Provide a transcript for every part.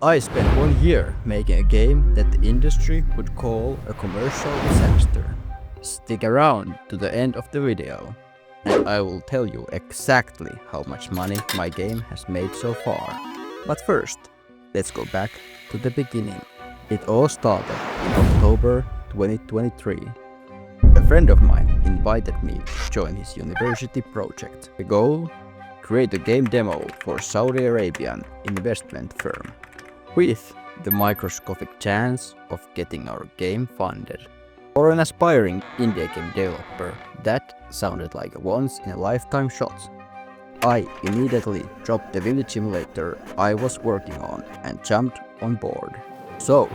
I spent 1 year making a game that the industry would call a commercial disaster. Stick around to the end of the video, and I will tell you exactly how much money my game has made so far. But first, let's go back to the beginning. It all started in October 2023. A friend of mine invited me to join his university project. The goal? Create a game demo for Saudi Arabian investment firm, with the microscopic chance of getting our game funded. For an aspiring indie game developer, that sounded like a once-in-a-lifetime shot. I immediately dropped the village simulator I was working on and jumped on board. So,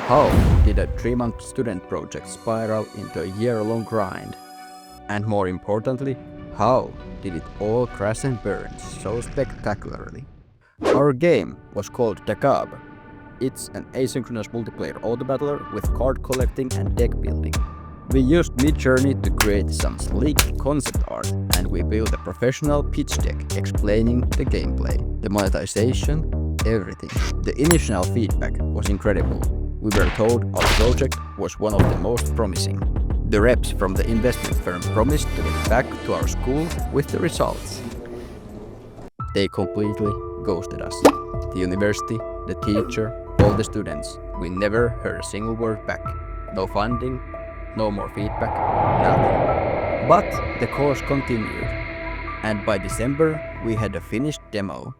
how did a 3-month student project spiral into a year-long grind? And more importantly, how did it all crash and burn so spectacularly? Our game was called DACAB. It's an asynchronous multiplayer auto-battler with card collecting and deck building. We used Midjourney to create some sleek concept art, and we built a professional pitch deck explaining the gameplay, the monetization, everything. The initial feedback was incredible. We were told our project was one of the most promising. The reps from the investment firm promised to get back to our school with the results. They completely ghosted us. The university, the teacher, all the students. We never heard a single word back. No funding, no more feedback, nothing. But the course continued, and by December we had a finished demo.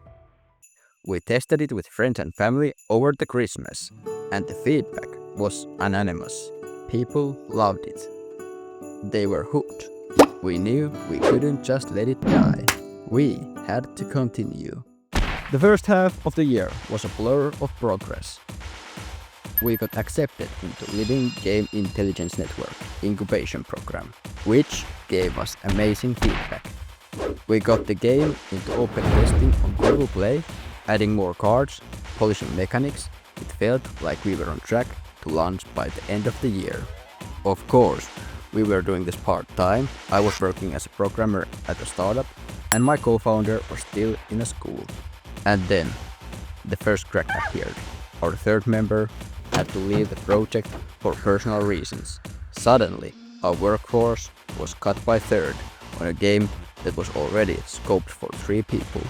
We tested it with friends and family over the Christmas, and the feedback was unanimous. People loved it. They were hooked. We knew we couldn't just let it die. We had to continue. The first half of the year was a blur of progress. We got accepted into Living Game Intelligence Network incubation program, which gave us amazing feedback. We got the game into open testing on Google Play, adding more cards, polishing mechanics. It felt like we were on track to launch by the end of the year. Of course, we were doing this part-time. I was working as a programmer at a startup, and my co-founder was still in a school. And then, the first crack appeared. Our third member had to leave the project for personal reasons. Suddenly, our workforce was cut by third on a game that was already scoped for 3 people.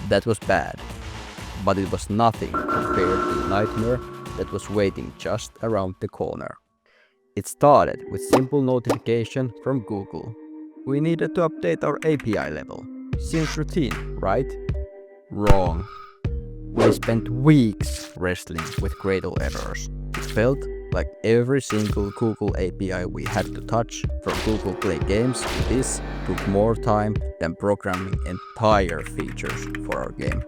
That was bad, but it was nothing compared to the nightmare that was waiting just around the corner. It started with simple notification from Google. We needed to update our API level. Seems routine, right? Wrong. We spent weeks wrestling with Gradle errors. It felt like every single Google API we had to touch from Google Play games to this took more time than programming entire features for our game.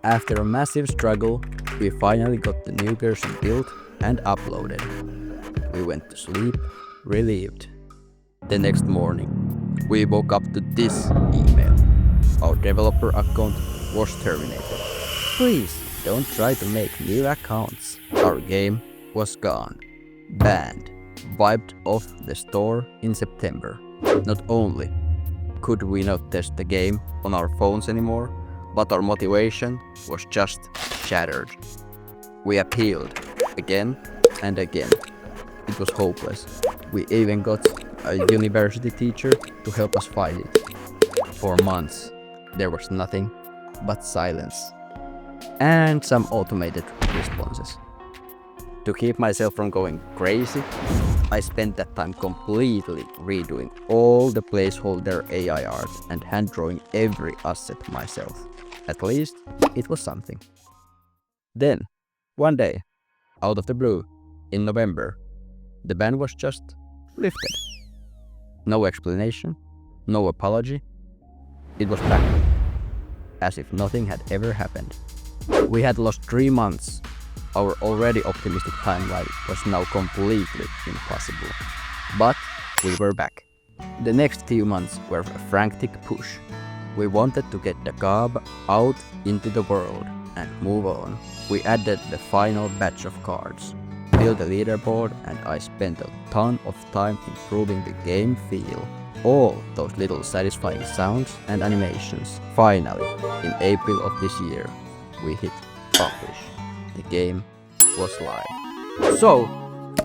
After a massive struggle, we finally got the new version built and uploaded. We went to sleep, relieved. The next morning, we woke up to this email. Our developer account was terminated. Please don't try to make new accounts. Our game was gone. Banned. Wiped off the store in September. Not only could we not test the game on our phones anymore, but our motivation was just shattered. We appealed again and again. It was hopeless. We even got a university teacher to help us fight it. For months, there was nothing but silence and some automated responses. To keep myself from going crazy, I spent that time completely redoing all the placeholder AI art and hand drawing every asset myself. At least it was something. Then, one day, out of the blue, in November, the ban was just lifted. No explanation, no apology. It was back, as if nothing had ever happened. We had lost 3 months. Our already optimistic timeline was now completely impossible. But we were back. The next few months were a frantic push. We wanted to get the DACAB out into the world and move on. We added the final batch of cards, built a leaderboard, and I spent a ton of time improving the game feel. All those little satisfying sounds and animations. Finally, in April of this year, we hit publish. the game was live. So,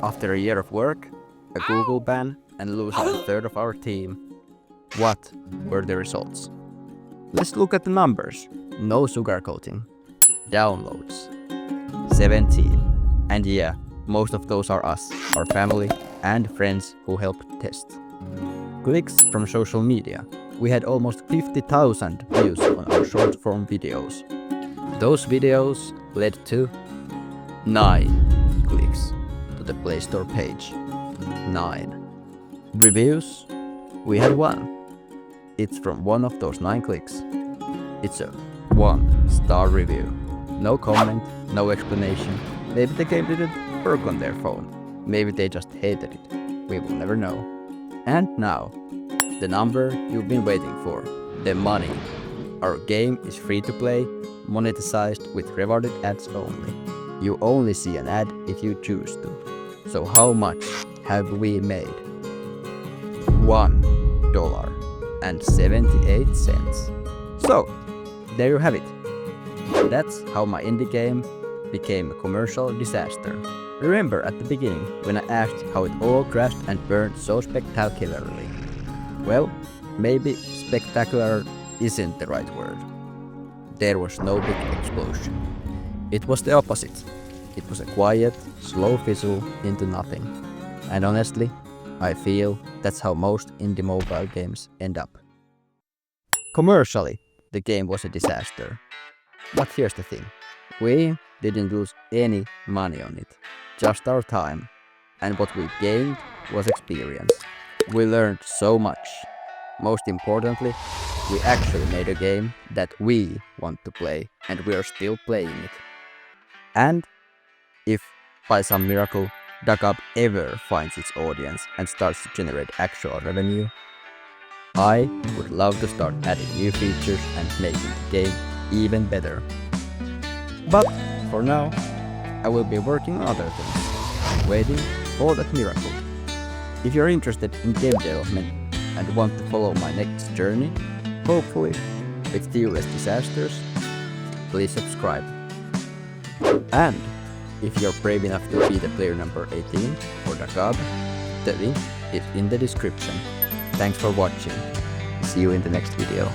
after a year of work, a Google ban, and losing a third of our team, what were the results? Let's look at the numbers. No sugarcoating. Downloads 17. And yeah, most of those are us, our family and friends who helped test. Clicks from social media. We had almost 50,000 views on our short form videos. Those videos led to 9 clicks to the Play Store page. 9. Reviews? We had 1. It's from one of those 9 clicks. It's a 1-star review. No comment, no explanation. Maybe the game didn't work on their phone. Maybe they just hated it. We will never know. And now, the number you've been waiting for. The money. Our game is free to play, monetized with rewarded ads only. You only see an ad if you choose to. So how much have we made? $1.78. So, there you have it. That's how my indie game became a commercial disaster. Remember at the beginning when I asked how it all crashed and burned so spectacularly? Well, maybe spectacular isn't the right word. There was no big explosion. It was the opposite. It was a quiet, slow fizzle into nothing. And honestly, I feel that's how most indie mobile games end up. Commercially, the game was a disaster. But here's the thing. We didn't lose any money on it. Just our time. And what we gained was experience. We learned so much. Most importantly, we actually made a game that we want to play, and we are still playing it. And if by some miracle DACAB ever finds its audience and starts to generate actual revenue, I would love to start adding new features and making the game even better. But for now, I will be working on other things, waiting for that miracle. If you're interested in game development and want to follow my next journey, hopefully with few less disasters, please subscribe. And if you're brave enough to be the player number 18 for DACAB, the link is in the description. Thanks for watching. See you in the next video.